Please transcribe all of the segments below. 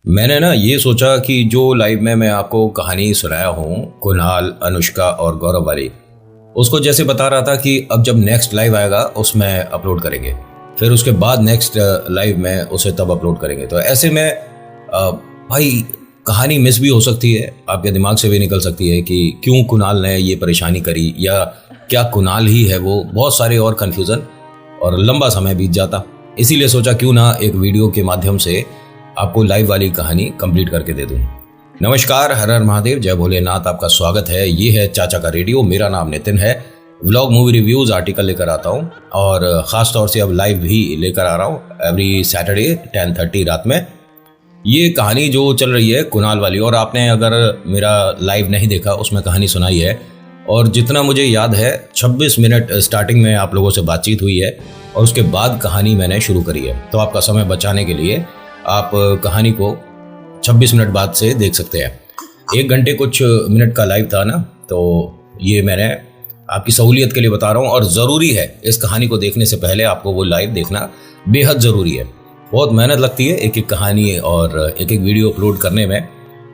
मैंने ना ये सोचा कि जो लाइव में मैं आपको कहानी सुनाया हूँ कुणाल, अनुष्का और गौरव वाली, उसको जैसे बता रहा था कि अब जब नेक्स्ट लाइव आएगा उसमें अपलोड करेंगे, फिर उसके बाद नेक्स्ट लाइव में उसे तब अपलोड करेंगे। तो ऐसे में भाई कहानी मिस भी हो सकती है, आपके दिमाग से भी निकल सकती है कि क्यों कुणाल ने ये परेशानी करी, या क्या कुणाल ही है वो, बहुत सारे और कन्फ्यूज़न और लंबा समय बीत जाता। इसीलिए सोचा क्यों ना एक वीडियो के माध्यम से आपको लाइव वाली कहानी कंप्लीट करके दे दूं। नमस्कार, हर हर महादेव, जय भोलेनाथ। आपका स्वागत है, ये है चाचा का रेडियो। मेरा नाम नितिन है। व्लॉग, मूवी रिव्यूज, आर्टिकल लेकर आता हूं और ख़ास तौर से अब लाइव भी लेकर आ रहा हूं एवरी सैटरडे 10:30 रात में। ये कहानी जो चल रही है कुणाल वाली, और आपने अगर मेरा लाइव नहीं देखा उसमें कहानी सुनाई है, और जितना मुझे याद है 26 मिनट स्टार्टिंग में आप लोगों से बातचीत हुई है और उसके बाद कहानी मैंने शुरू करी है। तो आपका समय बचाने के लिए आप कहानी को 26 मिनट बाद से देख सकते हैं। 1 घंटे कुछ मिनट का लाइव था ना, तो ये मैंने आपकी सहूलियत के लिए बता रहा हूँ। और ज़रूरी है इस कहानी को देखने से पहले आपको वो लाइव देखना बेहद ज़रूरी है। बहुत मेहनत लगती है एक एक कहानी और एक एक वीडियो अपलोड करने में।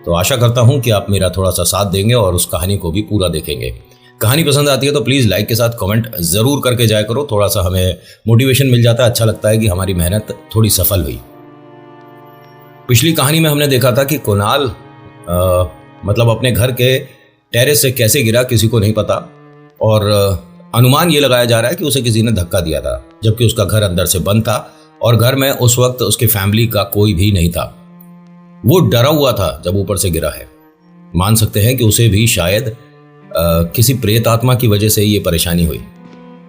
तो आशा करता हूँ कि आप मेरा थोड़ा सा साथ देंगे और उस कहानी को भी पूरा देखेंगे। कहानी पसंद आती है तो प्लीज़ लाइक के साथ कमेंट ज़रूर करके जाया करो। थोड़ा सा हमें मोटिवेशन मिल जाता है, अच्छा लगता है कि हमारी मेहनत थोड़ी सफल हुई। पिछली कहानी में हमने देखा था कि कुणाल मतलब अपने घर के टेरेस से कैसे गिरा किसी को नहीं पता, और अनुमान ये लगाया जा रहा है कि उसे किसी ने धक्का दिया था, जबकि उसका घर अंदर से बंद था और घर में उस वक्त उसकी फैमिली का कोई भी नहीं था। वो डरा हुआ था जब ऊपर से गिरा है। मान सकते हैं कि उसे भी शायद किसी प्रेत आत्मा की वजह से ये परेशानी हुई।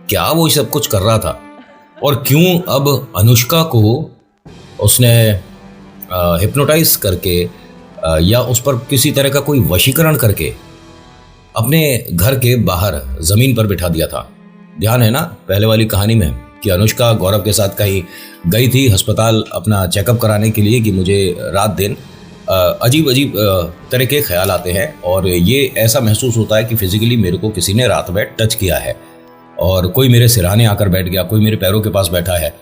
क्या वो सब कुछ कर रहा था, और क्यों अब अनुष्का को उसने हिप्नोटाइज करके या उस पर किसी तरह का कोई वशीकरण करके अपने घर के बाहर ज़मीन पर बिठा दिया था। ध्यान है ना पहले वाली कहानी में कि अनुष्का गौरव के साथ कहीं गई थी अस्पताल अपना चेकअप कराने के लिए, कि मुझे रात दिन अजीब अजीब तरह के ख्याल आते हैं और ये ऐसा महसूस होता है कि फिजिकली मेरे को किसी ने रात में टच किया है, और कोई मेरे सिरहाने आकर बैठ गया, कोई मेरे पैरों के पास बैठा है,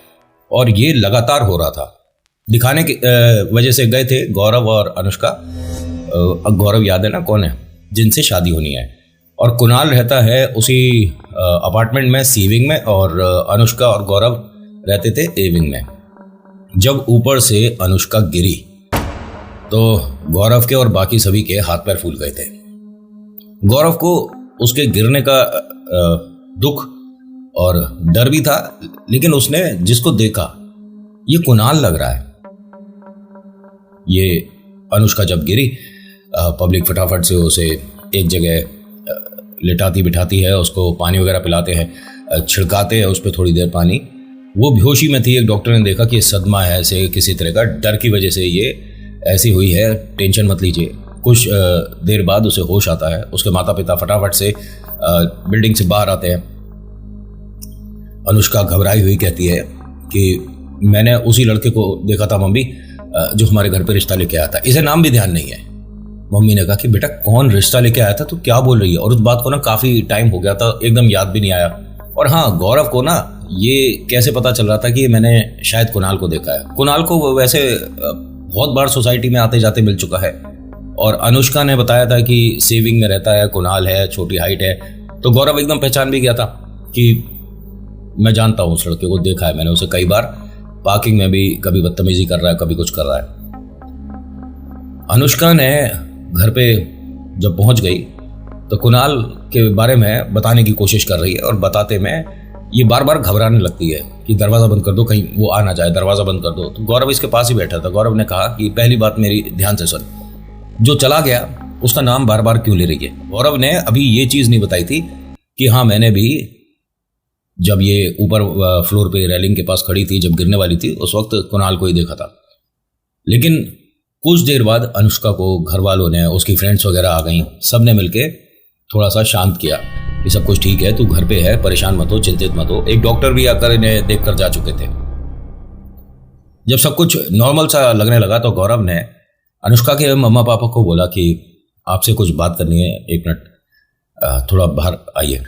और ये लगातार हो रहा था। दिखाने की वजह से गए थे गौरव और अनुष्का। गौरव याद है ना कौन है, जिनसे शादी होनी है, और कुणाल रहता है उसी अपार्टमेंट में, सी विंग में, और अनुष्का और गौरव रहते थे ए विंग में। जब ऊपर से अनुष्का गिरी तो गौरव के और बाकी सभी के हाथ पैर फूल गए थे। गौरव को उसके गिरने का दुख और डर भी था, लेकिन उसने जिसको देखा ये कुणाल लग रहा है। ये अनुष्का जब गिरी, पब्लिक फटाफट से उसे एक जगह लिटाती बिठाती है, उसको पानी वगैरह पिलाते हैं, छिड़काते हैं उस पर थोड़ी देर पानी। वो बेहोशी में थी। एक डॉक्टर ने देखा कि ये सदमा है, ऐसे किसी तरह का डर की वजह से ये ऐसी हुई है, टेंशन मत लीजिए। कुछ देर बाद उसे होश आता है। उसके माता पिता फटाफट से बिल्डिंग से बाहर आते हैं। अनुष्का घबराई हुई कहती है कि मैंने उसी लड़के को देखा था मम्मी, जो हमारे घर पे रिश्ता लेके आया था। इसे नाम भी ध्यान नहीं है। मम्मी ने कहा कि बेटा कौन रिश्ता लेके आया था, तू क्या बोल रही है? और उस बात को ना काफ़ी टाइम हो गया था, एकदम याद भी नहीं आया। और हाँ, गौरव को ना ये कैसे पता चल रहा था कि मैंने शायद कुणाल को देखा है। कुणाल को वैसे बहुत बार सोसाइटी में आते जाते मिल चुका है, और अनुष्का ने बताया था कि सेविंग में रहता है, कुणाल है, छोटी हाइट है। तो गौरव एकदम पहचान भी गया था कि मैं जानता हूँ उस लड़के को, देखा है मैंने उसे कई बार, पार्किंग में भी कभी बदतमीजी कर रहा है, कभी कुछ कर रहा है। अनुष्का ने घर पे जब पहुंच गई तो कुणाल के बारे में बताने की कोशिश कर रही है, और बताते में ये बार बार घबराने लगती है कि दरवाज़ा बंद कर दो, कहीं वो आ ना जाए, दरवाज़ा बंद कर दो। तो गौरव इसके पास ही बैठा था। गौरव ने कहा कि पहली बात मेरी ध्यान से सुन, जो चला गया उसका नाम बार बार क्यों ले रही है? गौरव ने अभी ये चीज़ नहीं बताई थी कि हाँ, मैंने भी जब ये ऊपर फ्लोर पे रेलिंग के पास खड़ी थी, जब गिरने वाली थी, उस वक्त कुणाल को ही देखा था। लेकिन कुछ देर बाद अनुष्का को घर वालों ने, उसकी फ्रेंड्स वगैरह आ गई, सब ने मिलके थोड़ा सा शांत किया कि सब कुछ ठीक है, तू घर पे है, परेशान मत हो, चिंतित मत हो। एक डॉक्टर भी आकर इन्हें देख कर जा चुके थे। जब सब कुछ नॉर्मल सा लगने लगा तो गौरव ने अनुष्का के मम्मा पापा को बोला कि आपसे कुछ बात करनी है, 1 मिनट थोड़ा बाहर आइए।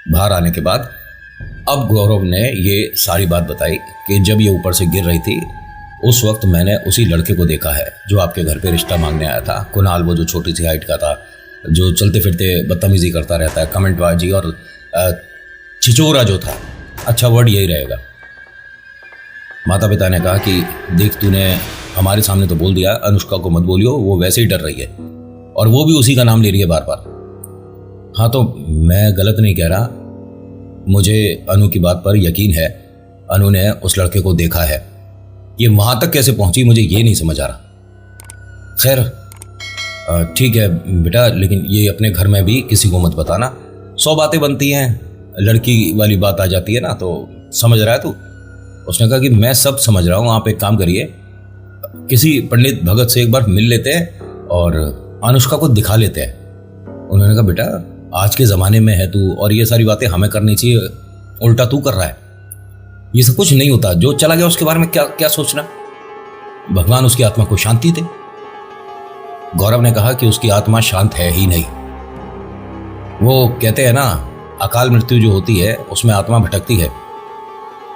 बाहर आने के बाद अब गौरव ने ये सारी बात बताई कि जब ये ऊपर से गिर रही थी उस वक्त मैंने उसी लड़के को देखा है जो आपके घर पे रिश्ता मांगने आया था, कुणाल, वो जो छोटी सी हाइट का था, जो चलते फिरते बदतमीजी करता रहता है, कमेंटबाजी और छिचोरा जो था, अच्छा वर्ड यही रहेगा। माता पिता ने कहा कि देख, तूने हमारे सामने तो बोल दिया, अनुष्का को मत बोलियो, वो वैसे ही डर रही है और वो भी उसी का नाम ले रही है बार बार। हाँ, तो मैं गलत नहीं कह रहा, मुझे अनु की बात पर यकीन है, अनु ने उस लड़के को देखा है। ये वहां तक कैसे पहुंची मुझे ये नहीं समझ आ रहा। खैर ठीक है बेटा, लेकिन ये अपने घर में भी किसी को मत बताना। 100 बातें बनती हैं, लड़की वाली बात आ जाती है ना, तो समझ रहा है तू? उसने कहा कि मैं सब समझ रहा हूँ, आप एक काम करिए, किसी पंडित भगत से एक बार मिल लेते हैं और अनुष्का को दिखा लेते हैं। उन्होंने कहा बेटा, आज के ज़माने में है तू, और ये सारी बातें हमें करनी चाहिए, उल्टा तू कर रहा है। ये सब कुछ नहीं होता, जो चला गया उसके बारे में क्या क्या सोचना। भगवान उसकी आत्मा को शांति दे। गौरव ने कहा कि उसकी आत्मा शांत है ही नहीं। वो कहते हैं ना, अकाल मृत्यु जो होती है उसमें आत्मा भटकती है।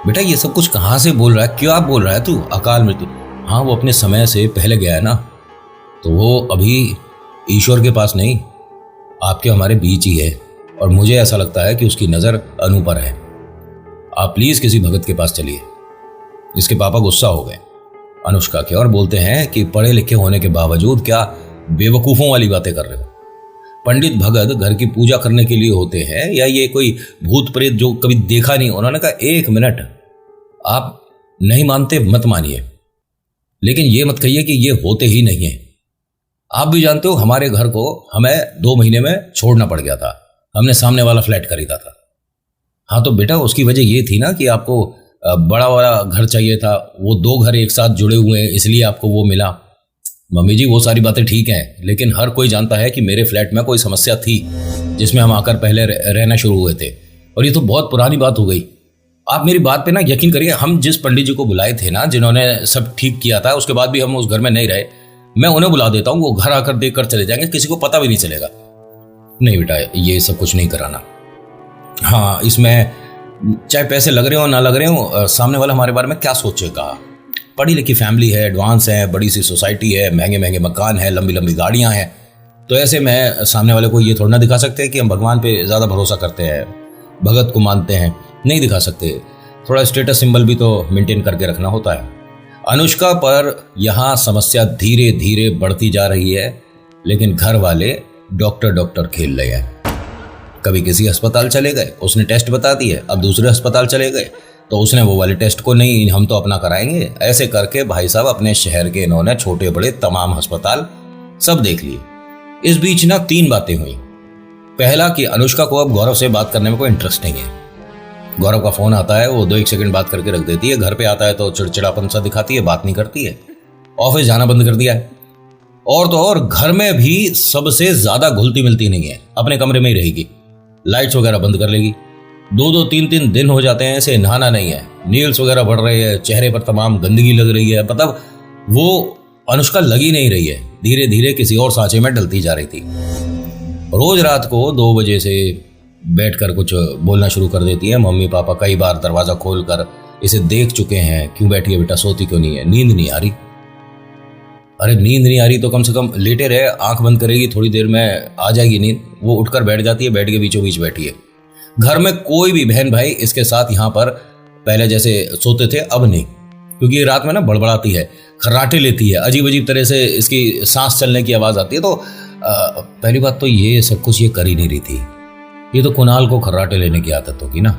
बेटा, ये सब कुछ कहाँ से बोल रहा है, क्यों आप बोल रहा है तू अकाल मृत्यु? हाँ, वो अपने समय से पहले गया है ना, तो वो अभी ईश्वर के पास नहीं, आपके हमारे बीच ही है। और मुझे ऐसा लगता है कि उसकी नज़र अनु पर है। आप प्लीज़ किसी भगत के पास चलिए। इसके पापा गुस्सा हो गए अनुष्का के और बोलते हैं कि पढ़े लिखे होने के बावजूद क्या बेवकूफ़ों वाली बातें कर रहे हो। पंडित भगत घर की पूजा करने के लिए होते हैं, या ये कोई भूत प्रेत जो कभी देखा नहीं? उन्होंने कहा 1 मिनट, आप नहीं मानते मत मानिए, लेकिन ये मत कहिए कि ये होते ही नहीं है। आप भी जानते हो, हमारे घर को हमें 2 महीने में छोड़ना पड़ गया था, हमने सामने वाला फ्लैट खरीदा था। हाँ, तो बेटा उसकी वजह ये थी ना कि आपको बड़ा वाला घर चाहिए था, वो 2 घर एक साथ जुड़े हुए हैं, इसलिए आपको वो मिला। मम्मी जी, वो सारी बातें ठीक हैं, लेकिन हर कोई जानता है कि मेरे फ्लैट में कोई समस्या थी जिसमें हम आकर पहले रहना शुरू हुए थे, और ये तो बहुत पुरानी बात हो गई। आप मेरी बात पे ना यकीन करिए, हम जिस पंडित जी को बुलाए थे ना, जिन्होंने सब ठीक किया था, उसके बाद भी हम उस घर में नहीं रहे। मैं उन्हें बुला देता हूँ, वो घर आकर देख कर चले जाएंगे, किसी को पता भी नहीं चलेगा। नहीं बेटा, ये सब कुछ नहीं कराना। हाँ, इसमें चाहे पैसे लग रहे हो ना लग रहे हो, सामने वाला हमारे बारे में क्या सोचेगा। पढ़ी लिखी फैमिली है, एडवांस है, बड़ी सी सोसाइटी है, महंगे महंगे मकान है, लंबी लंबी गाड़ियां हैं, तो ऐसे में सामने वाले को ये थोड़ा ना दिखा सकते हैं कि हम भगवान पे ज़्यादा भरोसा करते हैं, भगत को मानते हैं। नहीं दिखा सकते, थोड़ा स्टेटस सिंबल भी तो मेंटेन करके रखना होता है। अनुष्का पर यहाँ समस्या धीरे धीरे बढ़ती जा रही है, लेकिन घर वाले डॉक्टर डॉक्टर खेल रहे हैं। कभी किसी अस्पताल चले गए, उसने टेस्ट बता दिए, अब दूसरे अस्पताल चले गए तो उसने वो वाले टेस्ट को नहीं, हम तो अपना कराएंगे। ऐसे करके भाई साहब अपने शहर के इन्होंने छोटे बड़े तमाम अस्पताल सब देख लिए। इस बीच ना 3 बातें हुई। पहला कि अनुष्का को अब गौरव से बात करने में कोई इंटरेस्ट नहीं है। गौरव का फोन आता है, वो 2-1 सेकंड बात करके रख देती है। घर पे आता है तो चिड़चिड़ापन सा दिखाती है, बात नहीं करती है। ऑफिस जाना बंद कर दिया है, और तो और घर में भी सबसे ज्यादा घुलती मिलती नहीं है, अपने कमरे में ही रहेगी, लाइट्स वगैरह बंद कर लेगी। 2-2, 3-3 दिन हो जाते हैं ऐसे, नहाना नहीं है, नील्स वगैरह बढ़ रहे हैं, चेहरे पर तमाम गंदगी लग रही है, मतलब वो अनुष्का लगी नहीं रही है, धीरे धीरे किसी और सांचे में डलती जा रही थी। रोज रात को 2 बजे से बैठकर कुछ बोलना शुरू कर देती है। मम्मी पापा कई बार दरवाजा खोलकर इसे देख चुके हैं, क्यों बैठी है बेटा, सोती क्यों नहीं है, नींद नहीं आ रही। अरे नींद नहीं आ रही तो कम से कम लेटे रहे, आंख बंद करेगी, थोड़ी देर में आ जाएगी नींद। वो उठकर बैठ जाती है, बेड के बीचों बीच बैठी है। घर में कोई भी बहन भाई इसके साथ यहाँ पर पहले जैसे सोते थे अब नहीं, क्योंकि ये रात में ना बड़बड़ाती है, खर्राटे लेती है, अजीब अजीब तरह से इसकी सांस चलने की आवाज आती है। तो पहली बात तो ये सब कुछ ये कर ही नहीं रही थी, ये तो कुणाल को खर्राटे लेने की आदत होगी ना,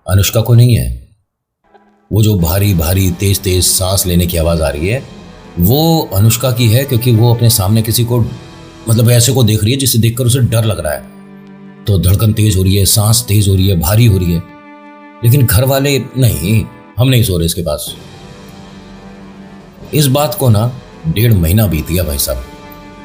अनुष्का को नहीं है। वो जो भारी भारी तेज तेज सांस लेने की आवाज आ रही है वो अनुष्का की है, क्योंकि वो अपने सामने किसी को, मतलब ऐसे को देख रही है जिसे देखकर उसे डर लग रहा है। तो धड़कन तेज हो रही है, सांस तेज हो रही है, भारी हो रही है। लेकिन घर वाले नहीं, हम नहीं सो रहे इसके पास। इस बात को ना 1.5 महीना बीत गया भाई साहब।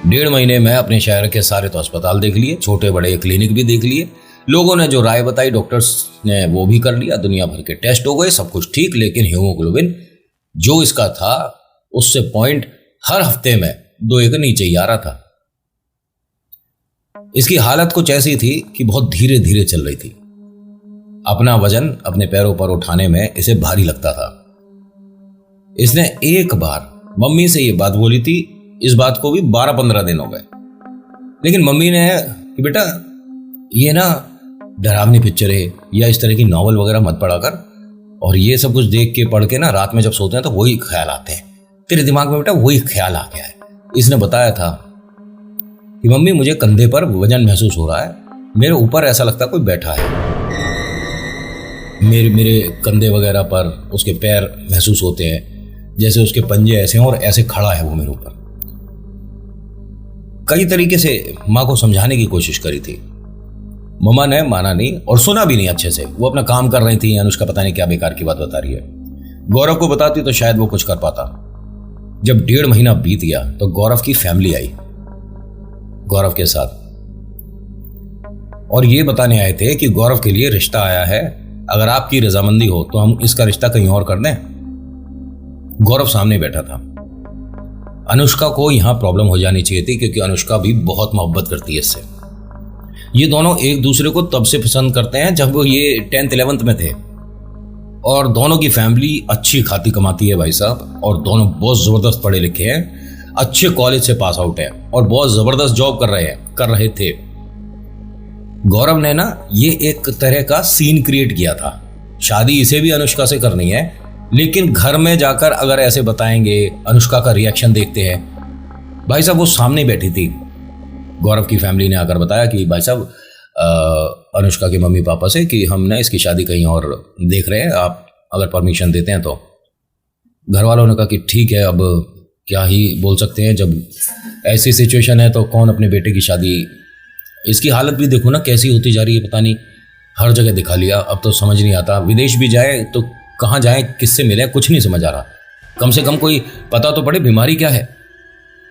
1.5 महीने में अपने शहर के सारे तो अस्पताल देख लिए, छोटे बड़े क्लिनिक भी देख लिए, लोगों ने जो राय बताई डॉक्टर्स ने वो भी कर लिया, दुनिया भर के टेस्ट हो गए, सब कुछ ठीक। लेकिन हीमोग्लोबिन जो इसका था उससे पॉइंट हर हफ्ते में 2-1 नीचे ही आ रहा था। इसकी हालत कुछ ऐसी थी कि बहुत धीरे धीरे चल रही थी। अपना वजन अपने पैरों पर उठाने में इसे भारी लगता था। इसने एक बार मम्मी से ये बात बोली थी, इस बात को भी 12-15 दिन हो गए। लेकिन मम्मी ने कि बेटा ये ना डरावनी पिक्चर है या इस तरह की नॉवल वगैरह मत पढ़ा कर, और ये सब कुछ देख के पढ़ के ना रात में जब सोते हैं तो वही ख्याल आते हैं, तेरे दिमाग में बेटा वही ख्याल आ गया है। इसने बताया था कि मम्मी मुझे कंधे पर वजन महसूस हो रहा है, मेरे ऊपर ऐसा लगता है कोई बैठा है, मेरे कंधे वगैरह पर उसके पैर महसूस होते हैं, जैसे उसके पंजे ऐसे हैं और ऐसे खड़ा है वो मेरे ऊपर। कई तरीके से माँ को समझाने की कोशिश करी थी, मम्मा ने माना नहीं और सुना भी नहीं अच्छे से। वो अपना काम कर रही थी, अनुष्का पता नहीं क्या बेकार की बात बता रही है। गौरव को बताती तो शायद वो कुछ कर पाता। जब 1.5 महीना बीत गया तो गौरव की फैमिली आई गौरव के साथ, और ये बताने आए थे कि गौरव के लिए रिश्ता आया है, अगर आपकी रजामंदी हो तो हम इसका रिश्ता कहीं और कर दें। गौरव सामने बैठा था। अनुष्का को यहां प्रॉब्लम हो जानी चाहिए थी क्योंकि अनुष्का भी बहुत मोहब्बत करती है इससे। ये दोनों एक दूसरे को तब से पसंद करते हैं जब वो ये 10th 11th में थे, और दोनों की फैमिली अच्छी खाती कमाती है भाई साहब, और दोनों बहुत जबरदस्त पढ़े लिखे हैं, अच्छे कॉलेज से पास आउट है और बहुत जबरदस्त जॉब कर रहे थे। गौरव ने ना ये एक तरह का सीन क्रिएट किया था, शादी इसे भी अनुष्का से करनी है, लेकिन घर में जाकर अगर ऐसे बताएंगे, अनुष्का का रिएक्शन देखते हैं। भाई साहब वो सामने बैठी थी, गौरव की फैमिली ने आकर बताया कि भाई साहब अनुष्का के मम्मी पापा से कि हम ना इसकी शादी कहीं और देख रहे हैं, आप अगर परमिशन देते हैं तो। घर वालों ने कहा कि ठीक है, अब क्या ही बोल सकते हैं, जब ऐसी सिचुएशन है तो कौन अपने बेटे की शादी। इसकी हालत भी देखो ना कैसी होती जा रही है, पता नहीं हर जगह दिखा लिया, अब तो समझ नहीं आता, विदेश भी जाए तो कहाँ जाए, किससे मिले, कुछ नहीं समझ आ रहा। कम से कम कोई पता तो पड़े बीमारी क्या है।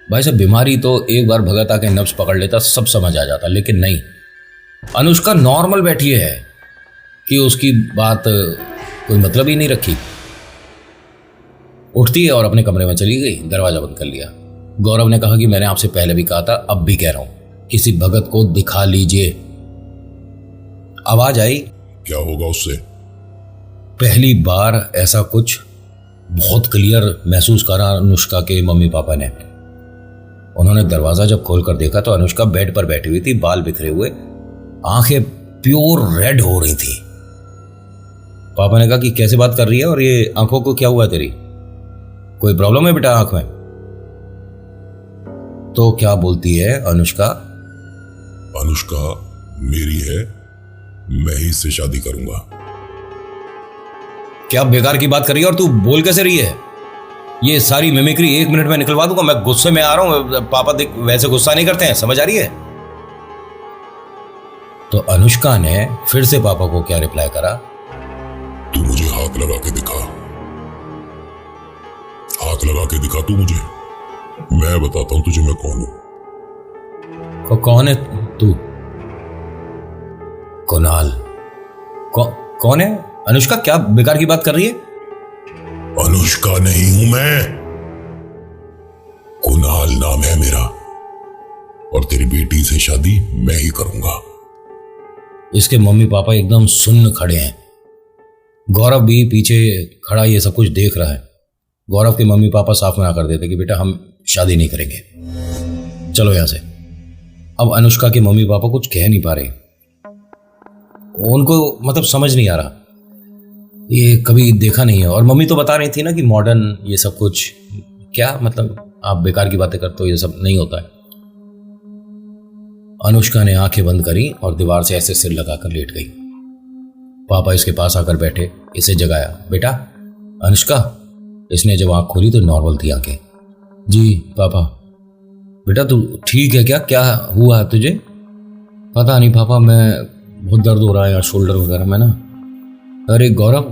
भाई साहब बीमारी तो एक बार भगत आके नब्ज पकड़ लेता, सब समझ आ जाता, लेकिन नहीं, अनुष्का नॉर्मल बैठी है कि उसकी बात कोई मतलब ही नहीं रखी। उठती है और अपने कमरे में चली गई, दरवाजा बंद कर लिया। गौरव ने कहा कि मैंने आपसे पहले भी कहा था, अब भी कह रहा हूं, किसी भगत को दिखा लीजिए। आवाज आई, क्या होगा उससे? पहली बार ऐसा कुछ बहुत क्लियर महसूस करा अनुष्का के मम्मी पापा ने। उन्होंने दरवाजा जब खोलकर देखा तो अनुष्का बेड पर बैठी हुई थी, बाल बिखरे हुए, आंखें प्योर रेड हो रही थी। पापा ने कहा कि कैसे बात कर रही है और ये आंखों को क्या हुआ तेरी, कोई प्रॉब्लम है बेटा आंख में? तो क्या बोलती है अनुष्का? अनुष्का मेरी है, मैं ही इससे शादी करूंगा। क्या बेकार की बात कर रही है और तू बोल कैसे रही है? ये सारी मिमिक्री 1 मिनट में निकलवा दूंगा, मैं गुस्से में आ रहा हूं, पापा देख वैसे गुस्सा नहीं करते हैं, समझ आ रही है? तो अनुष्का ने फिर से पापा को क्या रिप्लाई करा? तू मुझे हाथ लगा के दिखा, हाथ लगा के दिखा तू मुझे, मैं बताता हूं तुझे मैं कौन हूं। कौन है तू? कुणाल। कौन है? अनुष्का क्या बेकार की बात कर रही है? अनुष्का नहीं हूं मैं, कुणाल नाम है मेरा, और तेरी बेटी से शादी मैं ही करूंगा। इसके मम्मी पापा एकदम सुन्न खड़े हैं। गौरव भी पीछे खड़ा ये सब कुछ देख रहा है। गौरव के मम्मी पापा साफ मना कर देते कि बेटा हम शादी नहीं करेंगे, चलो यहां से। अब अनुष्का के मम्मी पापा कुछ कह नहीं पा रहे, उनको मतलब समझ नहीं आ रहा, ये कभी देखा नहीं है। और मम्मी तो बता रही थी ना कि मॉडर्न ये सब कुछ, क्या मतलब आप बेकार की बातें करते हो, ये सब नहीं होता है। अनुष्का ने आंखें बंद करी और दीवार से ऐसे सिर लगाकर लेट गई। पापा इसके पास आकर बैठे, इसे जगाया। बेटा अनुष्का। इसने जब आंख खोली तो नॉर्मल थी आंखें। जी पापा। बेटा तू ठीक है क्या? क्या हुआ तुझे? पता नहीं पापा, मैं बहुत दर्द हो रहा है यार, शोल्डर वगैरह में ना। अरे गौरव,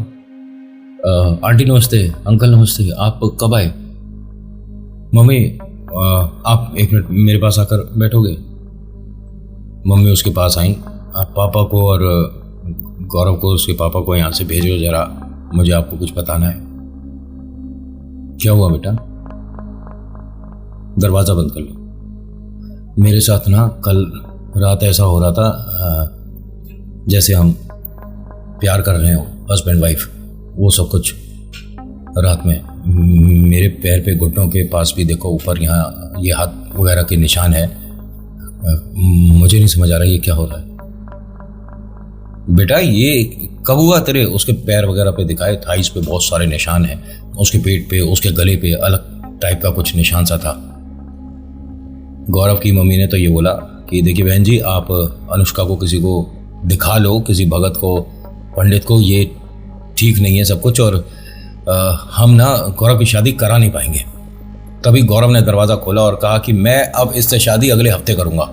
आंटी नमस्ते, अंकल नमस्ते, आप कब आए? मम्मी आप 1 मिनट मेरे पास आकर बैठोगे? मम्मी उसके पास आई। आप पापा को और गौरव को, उसके पापा को यहाँ से भेजो जरा, मुझे आपको कुछ बताना है। क्या हुआ बेटा? दरवाजा बंद कर लो। मेरे साथ ना कल रात ऐसा हो रहा था जैसे हम प्यार कर रहे हो, हस्बैंड वाइफ, वो सब कुछ रात में मेरे पैर पे घुटनों के पास भी देखो, ऊपर यहाँ ये हाथ वगैरह के निशान है। मुझे नहीं समझ आ रहा ये क्या हो रहा है। बेटा ये कब हुआ तेरे? उसके पैर वगैरह पे दिखाए, थाइस पे बहुत सारे निशान हैं, उसके पेट पे, उसके गले पे अलग टाइप का कुछ निशान सा था। गौरव की मम्मी ने तो ये बोला कि देखिए बहन जी, आप अनुष्का को किसी को दिखा लो, किसी भगत को, पंडित को, ये ठीक नहीं है सब कुछ, और हम ना गौरव की शादी करा नहीं पाएंगे। तभी गौरव ने दरवाज़ा खोला और कहा कि मैं अब इससे शादी अगले हफ्ते करूंगा।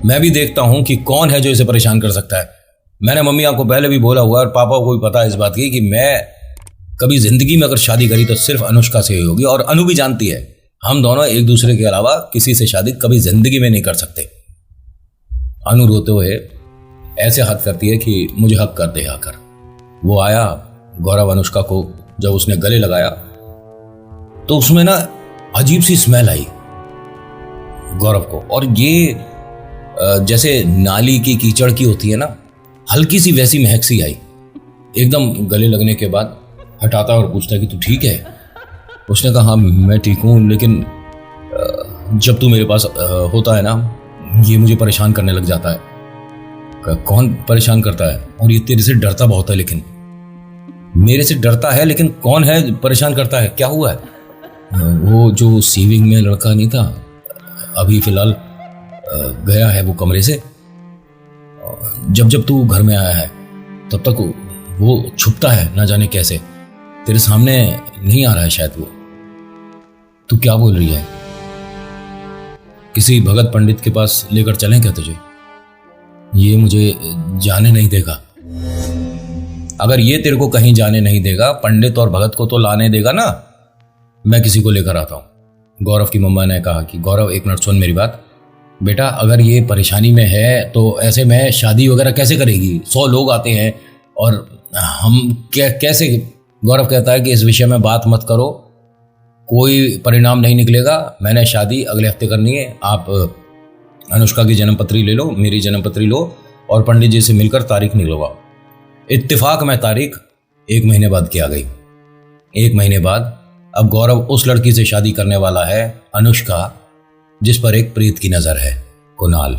मैं भी देखता हूं कि कौन है जो इसे परेशान कर सकता है। मैंने मम्मी आपको पहले भी बोला हुआ और पापा को भी पता है इस बात की कि मैं कभी जिंदगी में अगर शादी करी तो सिर्फ अनुष्का से ही होगी, और अनु भी जानती है हम दोनों एक दूसरे के अलावा किसी से शादी कभी जिंदगी में नहीं कर सकते। अनु रोते हुए ऐसे हाथ करती है कि मुझे हक कर दे आकर। वो आया, गौरव अनुष्का को जब उसने गले लगाया तो उसमें ना अजीब सी स्मेल आई गौरव को, और ये जैसे नाली की कीचड़ की होती है ना, हल्की सी वैसी महक सी आई। एकदम गले लगने के बाद हटाता और पूछता कि तू ठीक है? उसने कहा हाँ मैं ठीक हूँ, लेकिन जब तू मेरे पास होता है ना, ये मुझे परेशान करने लग जाता है। कौन परेशान करता है? और ये तेरे से डरता बहुत है। लेकिन मेरे से डरता है, लेकिन कौन है परेशान करता है? क्या हुआ है? वो जो सीविंग में लड़का नहीं था, अभी फिलहाल गया है वो कमरे से। जब जब तू घर में आया है तब तक वो छुपता है, ना जाने कैसे तेरे सामने नहीं आ रहा है शायद वो। तू क्या बोल रही है? किसी भगत पंडित के पास लेकर चलें क्या तुझे? ये मुझे जाने नहीं देगा। अगर ये तेरे को कहीं जाने नहीं देगा, पंडित और भगत को तो लाने देगा ना। मैं किसी को लेकर आता हूं। गौरव की मम्मा ने कहा कि गौरव एक मिनट सुन मेरी बात। बेटा अगर ये परेशानी में है तो ऐसे में शादी वगैरह कैसे करेगी? 100 लोग आते हैं और हम कैसे? गौरव कहता है कि इस विषय में बात मत करो, कोई परिणाम नहीं निकलेगा। मैंने शादी अगले हफ्ते करनी है। आप अनुष्का की जन्मपत्री ले लो, मेरी जन्मपत्री लो, और पंडित जी से मिलकर तारीख निकलवाओ। इत्तेफाक में तारीख 1 महीने बाद की आ गई। 1 महीने बाद अब गौरव उस लड़की से शादी करने वाला है, अनुष्का, जिस पर एक प्रीत की नजर है, कुणाल।